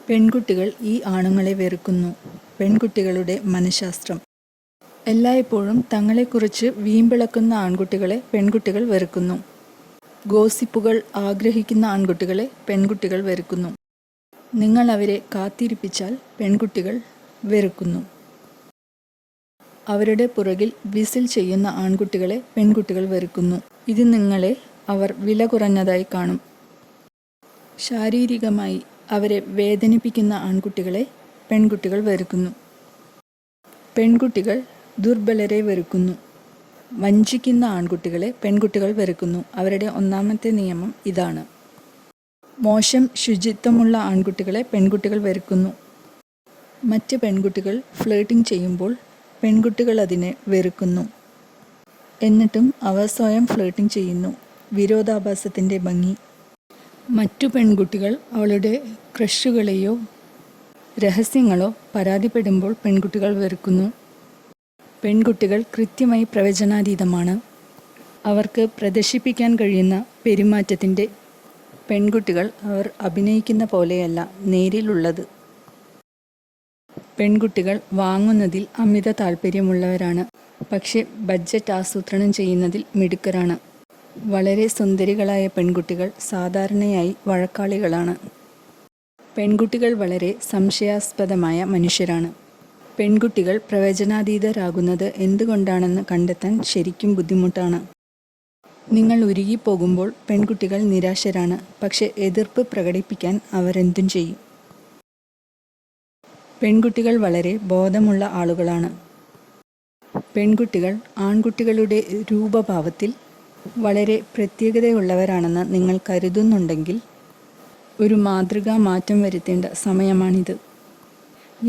പെൺകുട്ടികൾ ഈ ആണുങ്ങളെ വെറുക്കുന്നു. പെൺകുട്ടികളുടെ മനഃശാസ്ത്രം. എല്ലായ്പ്പോഴും തങ്ങളെക്കുറിച്ച് വീമ്പിളക്കുന്ന ആൺകുട്ടികളെ പെൺകുട്ടികൾ വെറുക്കുന്നു. ഗോസിപ്പുകൾ ആഗ്രഹിക്കുന്ന ആൺകുട്ടികളെ പെൺകുട്ടികൾ വെറുക്കുന്നു. നിങ്ങൾ അവരെ കാത്തിരിപ്പിച്ചാൽ പെൺകുട്ടികൾ വെറുക്കുന്നു. അവരുടെ പുറകിൽ വിസിൽ ചെയ്യുന്ന ആൺകുട്ടികളെ പെൺകുട്ടികൾ വെറുക്കുന്നു. ഇത് നിങ്ങളെ അവർ വില കുറഞ്ഞതായി കാണും. ശാരീരികമായി അവരെ വേദനിപ്പിക്കുന്ന ആൺകുട്ടികളെ പെൺകുട്ടികൾ വെറുക്കുന്നു. പെൺകുട്ടികൾ ദുർബലരെ വെറുക്കുന്നു. വഞ്ചിക്കുന്ന ആൺകുട്ടികളെ പെൺകുട്ടികൾ വെറുക്കുന്നു. അവരുടെ ഒന്നാമത്തെ നിയമം ഇതാണ്. മോശം ശുചിത്വമുള്ള ആൺകുട്ടികളെ പെൺകുട്ടികൾ വെറുക്കുന്നു. മറ്റ് പെൺകുട്ടികൾ ഫ്ലേട്ടിംഗ് ചെയ്യുമ്പോൾ പെൺകുട്ടികൾ അതിനെ വെറുക്കുന്നു. എന്നിട്ടും അവർ സ്വയം ഫ്ലേട്ടിംഗ് ചെയ്യുന്നു. വിരോധാഭാസത്തിൻ്റെ ഭംഗി. മറ്റു പെൺകുട്ടികൾ അവളുടെ ക്രഷുകളെയോ രഹസ്യങ്ങളോ പരാതിപ്പെടുമ്പോൾ പെൺകുട്ടികൾ വെറുക്കുന്നു. പെൺകുട്ടികൾ കൃത്യമായി പ്രവചനാതീതമാണ്. അവർക്ക് പ്രദർശിപ്പിക്കാൻ കഴിയുന്ന പെരുമാറ്റത്തിൻ്റെ പെൺകുട്ടികൾ അവർ അഭിനയിക്കുന്ന പോലെയല്ല നേരിലുള്ളത്. പെൺകുട്ടികൾ വാങ്ങുന്നതിൽ അമിത താല്പര്യമുള്ളവരാണ്. പക്ഷേ ബഡ്ജറ്റ് ആസൂത്രണം ചെയ്യുന്നതിൽ മിടുക്കരാണ്. വളരെ സുന്ദരികളായ പെൺകുട്ടികൾ സാധാരണയായി വഴക്കാളികളാണ്. പെൺകുട്ടികൾ വളരെ സംശയാസ്പദമായ മനുഷ്യരാണ്. പെൺകുട്ടികൾ പ്രവചനാതീതരാകുന്നത് എന്തുകൊണ്ടാണെന്ന് കണ്ടെത്താൻ ശരിക്കും ബുദ്ധിമുട്ടാണ്. നിങ്ങൾ ഉരുകിപ്പോകുമ്പോൾ പെൺകുട്ടികൾ നിരാശരാണ്. പക്ഷേ എതിർപ്പ് പ്രകടിപ്പിക്കാൻ അവരെന്തും ചെയ്യും. പെൺകുട്ടികൾ വളരെ ബോധമുള്ള ആളുകളാണ്. പെൺകുട്ടികൾ ആൺകുട്ടികളുടെ രൂപഭാവത്തിൽ വളരെ പ്രത്യേകതയുള്ളവരാണെന്ന് നിങ്ങൾ കരുതുന്നുണ്ടെങ്കിൽ ഒരു മാതൃകാ മാറ്റം വരുത്തേണ്ട സമയമാണിത്.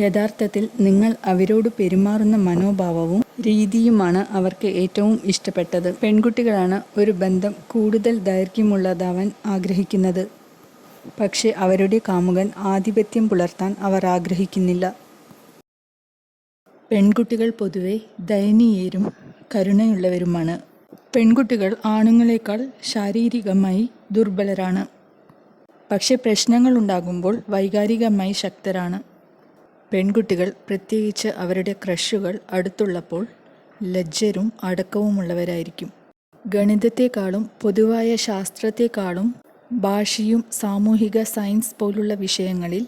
യഥാർത്ഥത്തിൽ നിങ്ങൾ അവരോട് പെരുമാറുന്ന മനോഭാവവും രീതിയുമാണ് അവർക്ക് ഏറ്റവും ഇഷ്ടപ്പെട്ടത്. പെൺകുട്ടികളാണ് ഒരു ബന്ധം കൂടുതൽ ദൈർഘ്യമുള്ളതാവാൻ ആഗ്രഹിക്കുന്നത്. പക്ഷേ അവരുടെ കാമുകൻ ആധിപത്യം പുലർത്താൻ അവർ ആഗ്രഹിക്കുന്നില്ല. പെൺകുട്ടികൾ പൊതുവെ ദയനീയരും കരുണയുള്ളവരുമാണ്. പെൺകുട്ടികൾ ആണുങ്ങളെക്കാൾ ശാരീരികമായി ദുർബലരാണ്. പക്ഷേ പ്രശ്നങ്ങളുണ്ടാകുമ്പോൾ വൈകാരികമായി ശക്തരാണ്. പെൺകുട്ടികൾ, പ്രത്യേകിച്ച് അവരുടെ ക്രഷുകൾ അടുത്തുള്ളപ്പോൾ, ലജ്ജരും അടക്കവുമുള്ളവരായിരിക്കും. ഗണിതത്തെക്കാളും പൊതുവായ ശാസ്ത്രത്തെക്കാളും ഭാഷയും സാമൂഹിക സയൻസ് പോലുള്ള വിഷയങ്ങളിൽ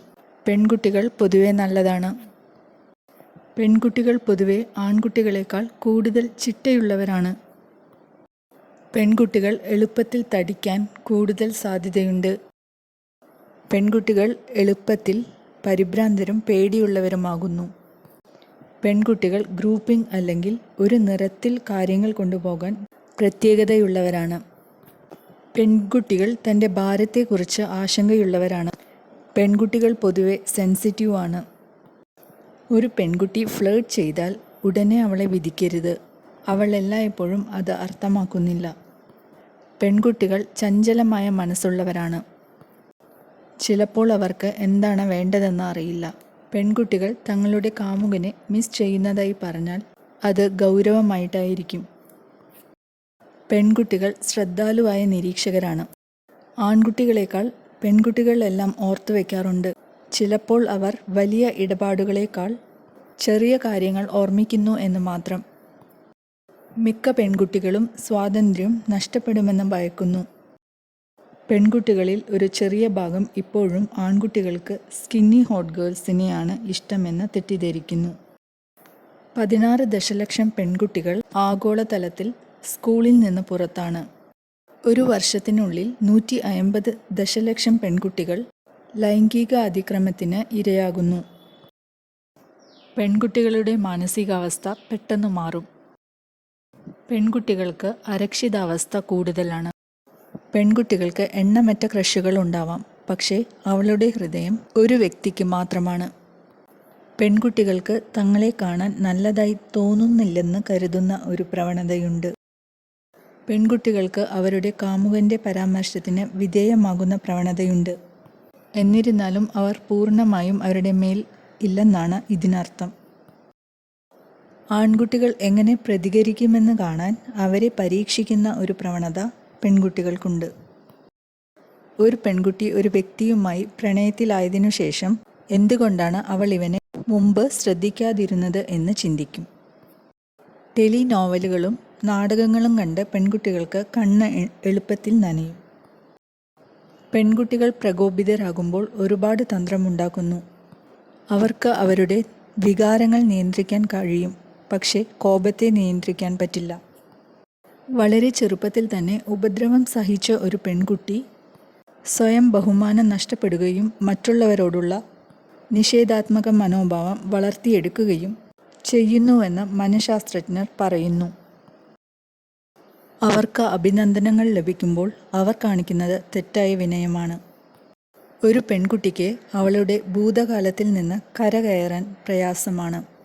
പെൺകുട്ടികൾ പൊതുവെ നല്ലതാണ്. പെൺകുട്ടികൾ പൊതുവെ ആൺകുട്ടികളെക്കാൾ കൂടുതൽ ചിട്ടയുള്ളവരാണ്. പെൺകുട്ടികൾ എളുപ്പത്തിൽ തടിക്കാൻ കൂടുതൽ സാധ്യതയുണ്ട്. പെൺകുട്ടികൾ എളുപ്പത്തിൽ പരിഭ്രാന്തരും പേടിയുള്ളവരുമാകുന്നു. പെൺകുട്ടികൾ ഗ്രൂപ്പിംഗ് അല്ലെങ്കിൽ ഒരു നിറത്തിൽ കാര്യങ്ങൾ കൊണ്ടുപോകാൻ പ്രത്യേകതയുള്ളവരാണ്. പെൺകുട്ടികൾ തൻ്റെ ഭാരത്തെക്കുറിച്ച് ആശങ്കയുള്ളവരാണ്. പെൺകുട്ടികൾ പൊതുവെ സെൻസിറ്റീവ് ആണ്. ഒരു പെൺകുട്ടി ഫ്ലേർട്ട് ചെയ്താൽ ഉടനെ അവളെ വിധിക്കരുത്. അവൾ എല്ലായ്പ്പോഴും അത് അർത്ഥമാക്കുന്നില്ല. പെൺകുട്ടികൾ ചഞ്ചലമായ മനസ്സുള്ളവരാണ്. ചിലപ്പോൾ അവർക്ക് എന്താണ് വേണ്ടതെന്ന് അറിയില്ല. പെൺകുട്ടികൾ തങ്ങളുടെ കാമുകനെ മിസ് ചെയ്യുന്നതായി പറഞ്ഞാൽ അത് ഗൗരവമായിട്ടായിരിക്കും. പെൺകുട്ടികൾ ശ്രദ്ധാലുവായ നിരീക്ഷകരാണ്. ആൺകുട്ടികളെക്കാൾ പെൺകുട്ടികൾ എല്ലാം ഓർത്തു വയ്ക്കാറുണ്ട്. ചിലപ്പോൾ അവർ വലിയ ഇടപാടുകളേക്കാൾ ചെറിയ കാര്യങ്ങൾ ഓർമ്മിക്കുന്നു എന്ന് മാത്രം. മിക്ക പെൺകുട്ടികളും സ്വാതന്ത്ര്യം നഷ്ടപ്പെടുമെന്ന് ഭയക്കുന്നു. പെൺകുട്ടികളിൽ ഒരു ചെറിയ ഭാഗം ഇപ്പോഴും ആൺകുട്ടികൾക്ക് സ്കിന്നി ഹോട്ട് ഗേൾസിനെയാണ് ഇഷ്ടമെന്ന് തെറ്റിദ്ധരിക്കുന്നു. 16 ദശലക്ഷം പെൺകുട്ടികൾ ആഗോളതലത്തിൽ സ്കൂളിൽ നിന്ന് പുറത്താണ്. ഒരു വർഷത്തിനുള്ളിൽ 150 ദശലക്ഷം പെൺകുട്ടികൾ ലൈംഗിക അതിക്രമത്തിന് ഇരയാകുന്നു. പെൺകുട്ടികളുടെ മാനസികാവസ്ഥ പെട്ടെന്ന് മാറും. പെൺകുട്ടികൾക്ക് അരക്ഷിതാവസ്ഥ കൂടുതലാണ്. പെൺകുട്ടികൾക്ക് എണ്ണമറ്റ ക്രഷുകൾ ഉണ്ടാവാം. പക്ഷേ അവളുടെ ഹൃദയം ഒരു വ്യക്തിക്ക് മാത്രമാണ്. പെൺകുട്ടികൾക്ക് തങ്ങളെ കാണാൻ നല്ലതായി തോന്നുന്നില്ലെന്ന് കരുതുന്ന ഒരു പ്രവണതയുണ്ട്. പെൺകുട്ടികൾക്ക് അവരുടെ കാമുകൻ്റെ പരാമർശത്തിന് വിധേയമാകുന്ന പ്രവണതയുണ്ട്. എന്നിരുന്നാലും അവർ പൂർണ്ണമായും അവരുടെ മേൽ ഇല്ലെന്നാണ് ഇതിനർത്ഥം. ആൺകുട്ടികൾ എങ്ങനെ പ്രതികരിക്കുമെന്ന് കാണാൻ അവരെ പരീക്ഷിക്കുന്ന ഒരു പ്രവണത പെൺകുട്ടികൾക്കുണ്ട്. ഒരു പെൺകുട്ടി ഒരു വ്യക്തിയുമായി പ്രണയത്തിലായതിനു ശേഷം എന്തുകൊണ്ടാണ് അവൾ ഇവനെ മുമ്പ് ശ്രദ്ധിക്കാതിരുന്നത് എന്ന് ചിന്തിക്കും. ടെലി നോവലുകളും നാടകങ്ങളും കണ്ട് പെൺകുട്ടികൾക്ക് കണ്ണ് എളുപ്പത്തിൽ നനയും. പെൺകുട്ടികൾ പ്രകോപിതരാകുമ്പോൾ ഒരുപാട് തന്ത്രമുണ്ടാക്കുന്നു. അവർക്ക് അവരുടെ വികാരങ്ങൾ നിയന്ത്രിക്കാൻ കഴിയും, പക്ഷേ കോപത്തെ നിയന്ത്രിക്കാൻ പറ്റില്ല. വളരെ ചെറുപ്പത്തിൽ തന്നെ ഉപദ്രവം സഹിച്ച ഒരു പെൺകുട്ടി സ്വയം ബഹുമാനം നഷ്ടപ്പെടുകയും മറ്റുള്ളവരോടുള്ള നിഷേധാത്മക മനോഭാവം വളർത്തിയെടുക്കുകയും ചെയ്യുന്നുവെന്ന് മനഃശാസ്ത്രജ്ഞർ പറയുന്നു. അവർക്ക് അഭിനന്ദനങ്ങൾ ലഭിക്കുമ്പോൾ അവർ കാണിക്കുന്നത് തെറ്റായ വിനയമാണ്. ഒരു പെൺകുട്ടിക്ക് അവളുടെ ഭൂതകാലത്തിൽ നിന്ന് കരകയറാൻ പ്രയാസമാണ്.